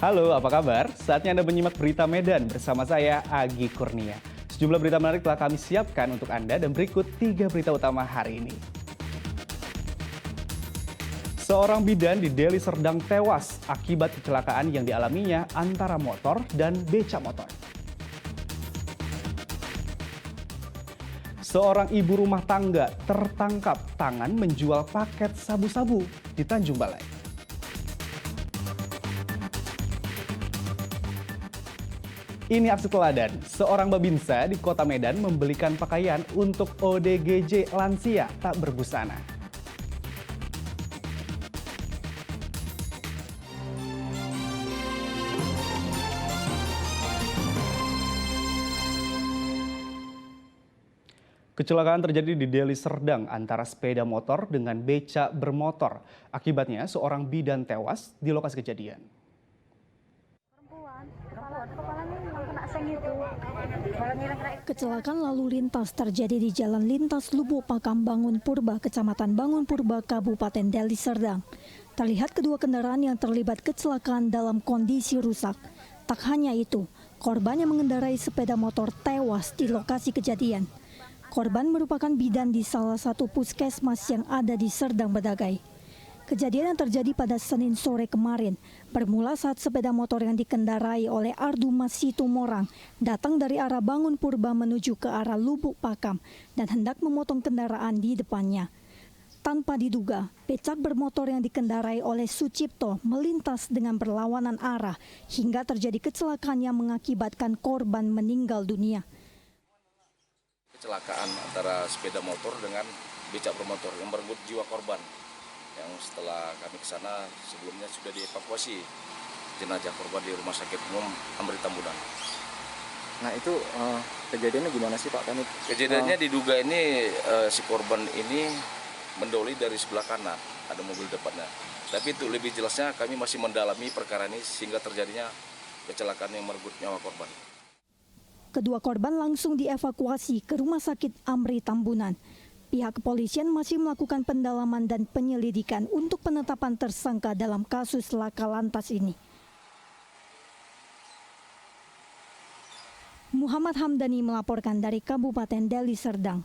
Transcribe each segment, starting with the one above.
Halo, apa kabar? Saatnya Anda menyimak berita Medan bersama saya, Agi Kurnia. Sejumlah berita menarik telah kami siapkan untuk Anda dan berikut 3 berita utama hari ini. Seorang bidan di Deli Serdang tewas akibat kecelakaan yang dialaminya antara motor dan becak motor. Seorang ibu rumah tangga tertangkap tangan menjual paket sabu-sabu di Tanjung Balai. Ini aksi teladan, seorang babinsa di kota Medan membelikan pakaian untuk ODGJ lansia tak berbusana. Kecelakaan terjadi di Deli Serdang antara sepeda motor dengan becak bermotor. Akibatnya seorang bidan tewas di lokasi kejadian. Kecelakaan lalu lintas terjadi di Jalan Lintas Lubuk Pakam Bangun Purba, Kecamatan Bangun Purba, Kabupaten Deli Serdang. Terlihat kedua kendaraan yang terlibat kecelakaan dalam kondisi rusak. Tak hanya itu, korban yang mengendarai sepeda motor tewas di lokasi kejadian. Korban merupakan bidan di salah satu puskesmas yang ada di Serdang Bedagai. Kejadian yang terjadi pada Senin sore kemarin bermula saat sepeda motor yang dikendarai oleh Ardu Masitu Morang datang dari arah Bangun Purba menuju ke arah Lubuk Pakam dan hendak memotong kendaraan di depannya. Tanpa diduga, becak bermotor yang dikendarai oleh Sucipto melintas dengan berlawanan arah hingga terjadi kecelakaan yang mengakibatkan korban meninggal dunia. Kecelakaan antara sepeda motor dengan becak bermotor yang merenggut jiwa korban. Yang setelah kami ke sana sebelumnya sudah dievakuasi jenazah korban di Rumah Sakit Umum Amri Tambunan. Nah itu kejadiannya gimana sih Pak? Kejadiannya diduga ini si korban ini mendoli dari sebelah kanan, ada mobil depannya. Tapi untuk lebih jelasnya kami masih mendalami perkara ini sehingga terjadinya kecelakaan yang merenggut nyawa korban. Kedua korban langsung dievakuasi ke Rumah Sakit Amri Tambunan. Pihak kepolisian masih melakukan pendalaman dan penyelidikan untuk penetapan tersangka dalam kasus laka lantas ini. Muhammad Hamdani melaporkan dari Kabupaten Deli Serdang.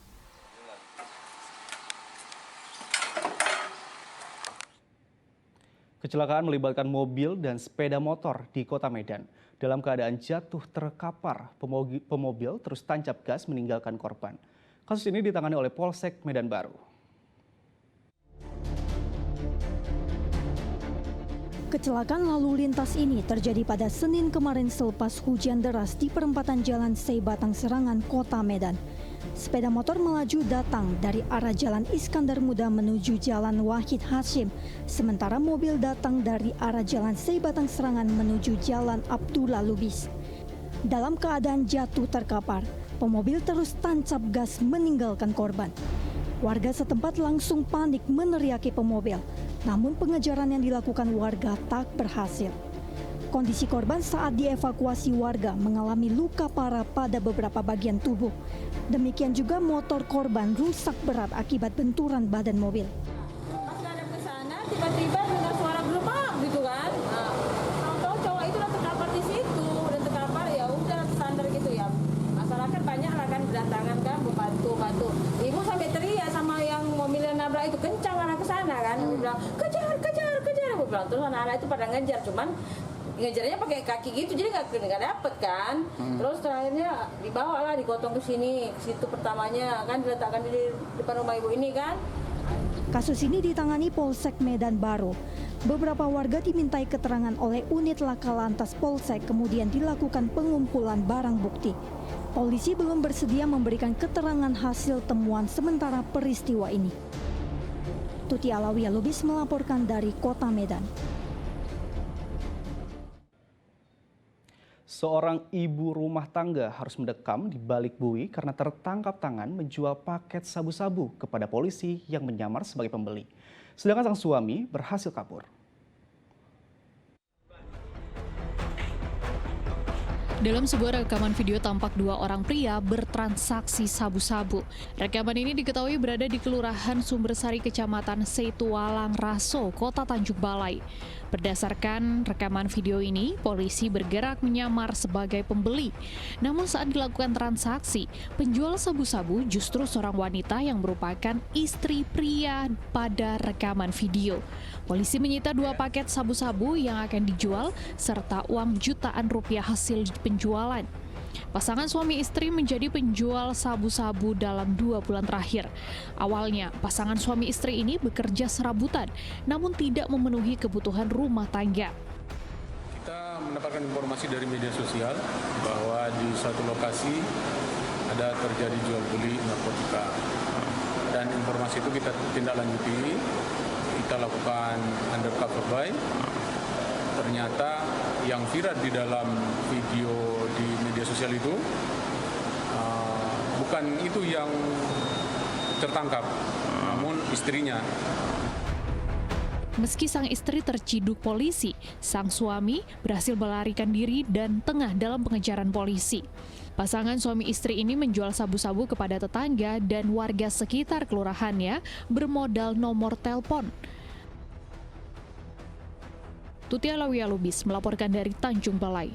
Kecelakaan melibatkan mobil dan sepeda motor di kota Medan. Dalam keadaan jatuh terkapar, pemobil terus tancap gas meninggalkan korban. Kasus ini ditangani oleh Polsek Medan Baru. Kecelakaan lalu lintas ini terjadi pada Senin kemarin selepas hujan deras di perempatan Jalan Seibatang Serangan, Kota Medan. Sepeda motor melaju datang dari arah Jalan Iskandar Muda menuju Jalan Wahid Hashim, sementara mobil datang dari arah Jalan Seibatang Serangan menuju Jalan Abdullah Lubis. Dalam keadaan jatuh terkapar, pemobil terus tancap gas meninggalkan korban. Warga setempat langsung panik meneriaki pemobil, namun pengejaran yang dilakukan warga tak berhasil. Kondisi korban saat dievakuasi warga mengalami luka parah pada beberapa bagian tubuh. Demikian juga motor korban rusak berat akibat benturan badan mobil. Pas ada ke sana, tiba-tiba dengar suara gelombang gitu kan. Tahu-tahu cowok itu udah terkapar di situ, udah terkapar ya udah sandar gitu ya. Masyarakat banyak lah kan berdatangan kan, bantu. Ibu sampai teriak sama yang mobil yang nabrak itu kencang arah ke sana kan. Ibu bilang kejar. Ibu bilang terus anak-anak itu pada ngejar, cuman ngejarnya pakai kaki gitu jadi nggak dapet kan. Terus terakhirnya dibawa lah, digotong ke sini, ke situ pertamanya kan diletakkan di depan rumah ibu ini kan. Kasus ini ditangani Polsek Medan Baru. Beberapa warga dimintai keterangan oleh unit laka lantas Polsek, kemudian dilakukan pengumpulan barang bukti. Polisi belum bersedia memberikan keterangan hasil temuan sementara peristiwa ini. Tuti Alawiyah Lubis melaporkan dari Kota Medan. Seorang ibu rumah tangga harus mendekam di balik buih karena tertangkap tangan menjual paket sabu-sabu kepada polisi yang menyamar sebagai pembeli. Sedangkan sang suami berhasil kabur. Dalam sebuah rekaman video tampak dua orang pria bertransaksi sabu-sabu. Rekaman ini diketahui berada di Kelurahan Sumbersari, Kecamatan Setualang Raso, Kota Tanjung Balai. Berdasarkan rekaman video ini, polisi bergerak menyamar sebagai pembeli. Namun saat dilakukan transaksi, penjual sabu-sabu justru seorang wanita yang merupakan istri pria pada rekaman video. Polisi menyita 2 paket sabu-sabu yang akan dijual serta uang jutaan rupiah hasil penjualan. Pasangan suami istri menjadi penjual sabu-sabu dalam 2 bulan terakhir. Awalnya, pasangan suami istri ini bekerja serabutan, namun tidak memenuhi kebutuhan rumah tangga. Kita mendapatkan informasi dari media sosial bahwa di suatu lokasi ada terjadi jual beli narkotika. Dan informasi itu kita tindak lanjuti, kita lakukan undercover buy. Ternyata yang viral di dalam video di media sosial itu bukan itu yang tertangkap, namun istrinya. Meski sang istri terciduk polisi, sang suami berhasil melarikan diri dan tengah dalam pengejaran polisi. Pasangan suami istri ini menjual sabu-sabu kepada tetangga dan warga sekitar kelurahannya bermodal nomor telepon. Tutia Lawia Lubis melaporkan dari Tanjung Balai.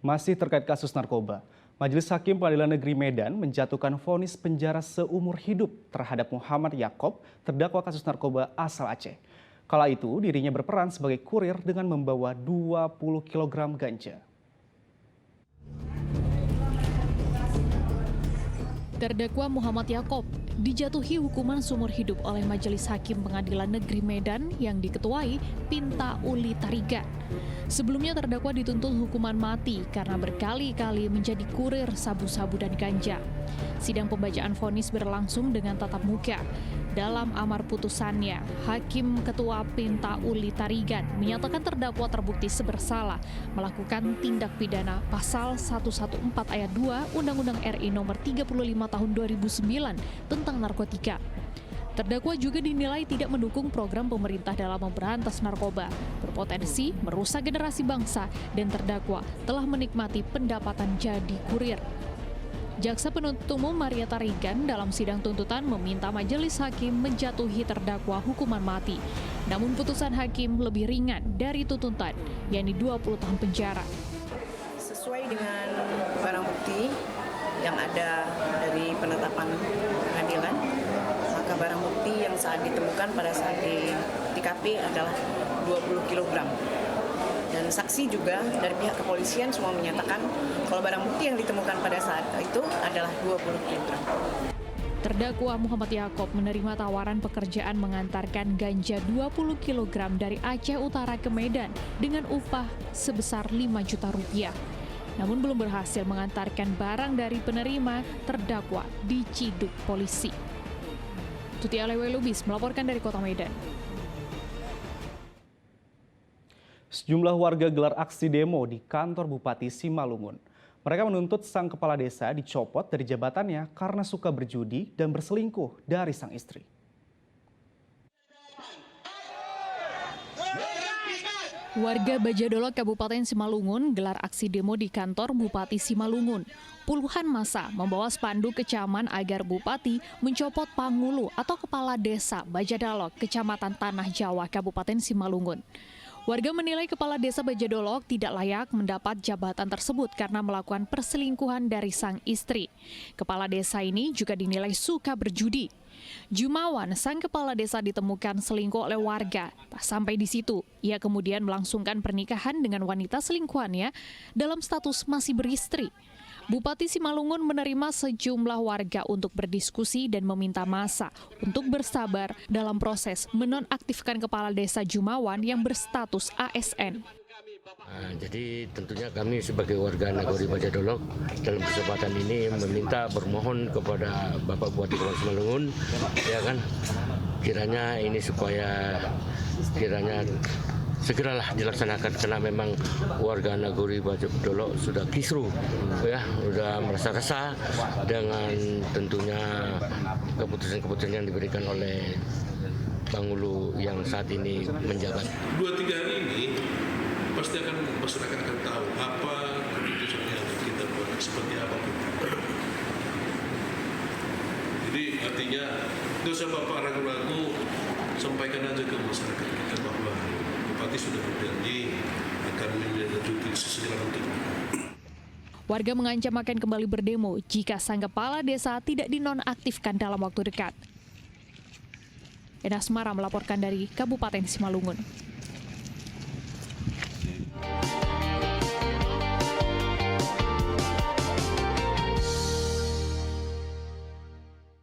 Masih terkait kasus narkoba, Majelis Hakim Pengadilan Negeri Medan menjatuhkan vonis penjara seumur hidup terhadap Muhammad Yakob, terdakwa kasus narkoba asal Aceh. Kala itu dirinya berperan sebagai kurir dengan membawa 20 kg ganja. Terdakwa Muhammad Yakob dijatuhi hukuman seumur hidup oleh Majelis Hakim Pengadilan Negeri Medan yang diketuai Pinta Uli Tarigan. Sebelumnya terdakwa dituntut hukuman mati karena berkali-kali menjadi kurir sabu-sabu dan ganja. Sidang pembacaan vonis berlangsung dengan tatap muka. Dalam amar putusannya, Hakim Ketua Pinta Uli Tarigan menyatakan terdakwa terbukti bersalah melakukan tindak pidana pasal 114 ayat 2 Undang-Undang RI nomor 35 tahun 2009 tentang narkotika. Terdakwa juga dinilai tidak mendukung program pemerintah dalam memberantas narkoba, berpotensi merusak generasi bangsa, dan terdakwa telah menikmati pendapatan jadi kurir. Jaksa penuntut umum Maria Tarigan dalam sidang tuntutan meminta majelis hakim menjatuhi terdakwa hukuman mati. Namun putusan hakim lebih ringan dari tuntutan, yakni 20 tahun penjara. Sesuai dengan barang bukti yang ada dari penetapan pengadilan, maka barang bukti yang saat ditemukan pada saat di TKP adalah 20 kg. Dan saksi juga dari pihak kepolisian semua menyatakan kalau barang bukti yang ditemukan pada saat itu adalah 20 kg. Terdakwa Muhammad Yakob menerima tawaran pekerjaan mengantarkan ganja 20 kg dari Aceh Utara ke Medan dengan upah sebesar 5 juta rupiah. Namun belum berhasil mengantarkan barang dari penerima, terdakwa diciduk polisi. Tutia Lawia Lubis melaporkan dari Kota Medan. Sejumlah warga gelar aksi demo di kantor Bupati Simalungun. Mereka menuntut sang kepala desa dicopot dari jabatannya karena suka berjudi dan berselingkuh dari sang istri. Warga Bajadolok Kabupaten Simalungun gelar aksi demo di kantor Bupati Simalungun. Puluhan massa membawa spanduk kecaman agar Bupati mencopot Pangulu atau Kepala Desa Bajadolok, Kecamatan Tanah Jawa, Kabupaten Simalungun. Warga menilai Kepala Desa Bajadolok tidak layak mendapat jabatan tersebut karena melakukan perselingkuhan dari sang istri. Kepala desa ini juga dinilai suka berjudi. Jumawan, sang kepala desa ditemukan selingkuh oleh warga. Tak sampai di situ, ia kemudian melangsungkan pernikahan dengan wanita selingkuhannya dalam status masih beristri. Bupati Simalungun menerima sejumlah warga untuk berdiskusi dan meminta massa untuk bersabar dalam proses menonaktifkan kepala desa Jumawan yang berstatus ASN. Jadi tentunya kami sebagai warga Nagori Bajadolok dalam kesempatan ini meminta bermohon kepada Bapak Bupati Kabupaten Simalungun, ya kan, kiranya ini supaya segeralah dilaksanakan karena memang warga Nagori Bajadolok sudah kisruh, ya, sudah merasa resah dengan tentunya keputusan-keputusan yang diberikan oleh Pangulu yang saat ini menjabat. 2-3 hari ini pasti akan masyarakat akan tahu apa keputusan yang kita buat seperti apa. Jadi artinya tidak usah Bapak ragu-ragu, sampaikan aja ke masyarakat kita bahwa Bupati sudah berjanji akan menindaklanjuti segala bentuk. Warga mengancam akan kembali berdemo jika sang kepala desa tidak dinonaktifkan dalam waktu dekat. Enas Mara melaporkan dari Kabupaten Simalungun.